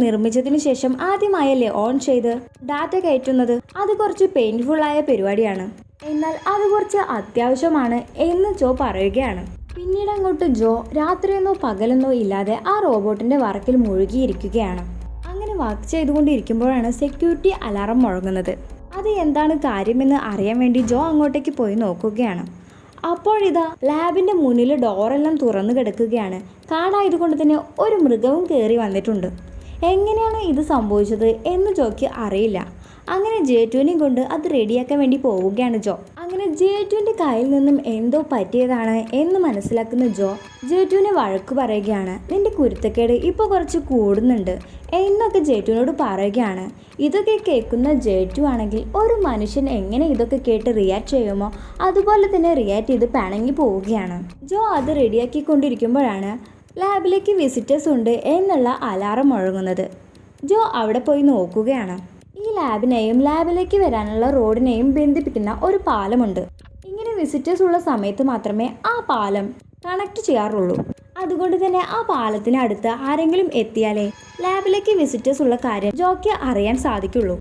നിർമ്മിച്ചതിന് ശേഷം ആദ്യമായല്ലേ ഓൺ ചെയ്ത് ഡാറ്റ കയറ്റുന്നത്. അത് കുറച്ച് പെയിൻഫുള്ളായ പരിപാടിയാണ്, എന്നാൽ അത് കുറച്ച് അത്യാവശ്യമാണ് എന്ന് ജോ പറയുകയാണ്. പിന്നീട് അങ്ങോട്ട് ജോ രാത്രിയെന്നോ പകലെന്നോ ഇല്ലാതെ ആ റോബോട്ടിന്റെ വർക്കിൽ മുഴുകിയിരിക്കുകയാണ്. അങ്ങനെ വർക്ക് ചെയ്തുകൊണ്ടിരിക്കുമ്പോഴാണ് സെക്യൂരിറ്റി അലാറം മുഴങ്ങുന്നത്. അത് എന്താണ് കാര്യമെന്ന് അറിയാൻ വേണ്ടി ജോ അങ്ങോട്ടേക്ക് പോയി നോക്കുകയാണ്. അപ്പോഴിതാ ലാബിന്റെ മുന്നിൽ ഡോറെല്ലാം തുറന്നു കിടക്കുകയാണ്. കാടായതുകൊണ്ട് തന്നെ ഒരു മൃഗവും കയറി വന്നിട്ടുണ്ട്. എങ്ങനെയാണ് ഇത് സംഭവിച്ചത് എന്ന് ജോയ്ക്ക് അറിയില്ല. അങ്ങനെ ജേറ്റുവിനെയും കൊണ്ട് അത് റെഡിയാക്കാൻ വേണ്ടി പോവുകയാണ് ജോ. അങ്ങനെ ജേറ്റുവിന്റെ കയ്യിൽ നിന്നും എന്തോ പറ്റിയതാണ് എന്ന് മനസ്സിലാക്കുന്ന ജോ ജേറ്റുവിനെ വഴക്ക് പറയുകയാണ്. നിന്റെ കുരുത്തക്കേട് ഇപ്പോൾ കുറച്ച് കൂടുന്നുണ്ട് എന്നൊക്കെ ജേറ്റുവിനോട് പറയുകയാണ്. ഇതൊക്കെ കേൾക്കുന്ന ജേറ്റു ആണെങ്കിൽ ഒരു മനുഷ്യൻ എങ്ങനെ ഇതൊക്കെ കേട്ട് റിയാക്ട് ചെയ്യുമോ അതുപോലെ തന്നെ റിയാക്ട് ചെയ്ത് പിണങ്ങി പോവുകയാണ്. ജോ അത് റെഡിയാക്കിക്കൊണ്ടിരിക്കുമ്പോഴാണ് ലാബിലേക്ക് വിസിറ്റേഴ്സ് ഉണ്ട് എന്നുള്ള അലാറം മുഴങ്ങുന്നത്. ജോ അവിടെ പോയി നോക്കുകയാണ്. ഈ ലാബിനെയും ലാബിലേക്ക് വരാനുള്ള റോഡിനെയും ബന്ധിപ്പിക്കുന്ന ഒരു പാലമുണ്ട്. ഇങ്ങനെ വിസിറ്റേഴ്സ് ഉള്ള സമയത്ത് മാത്രമേ ആ പാലം കണക്ട് ചെയ്യാറുള്ളൂ. അതുകൊണ്ട് തന്നെ ആ പാലത്തിന് അടുത്ത് ആരെങ്കിലും എത്തിയാലേ ലാബിലേക്ക് വിസിറ്റേഴ്സ് ഉള്ള കാര്യം ജോയ്ക്ക് അറിയാൻ സാധിക്കുള്ളൂ.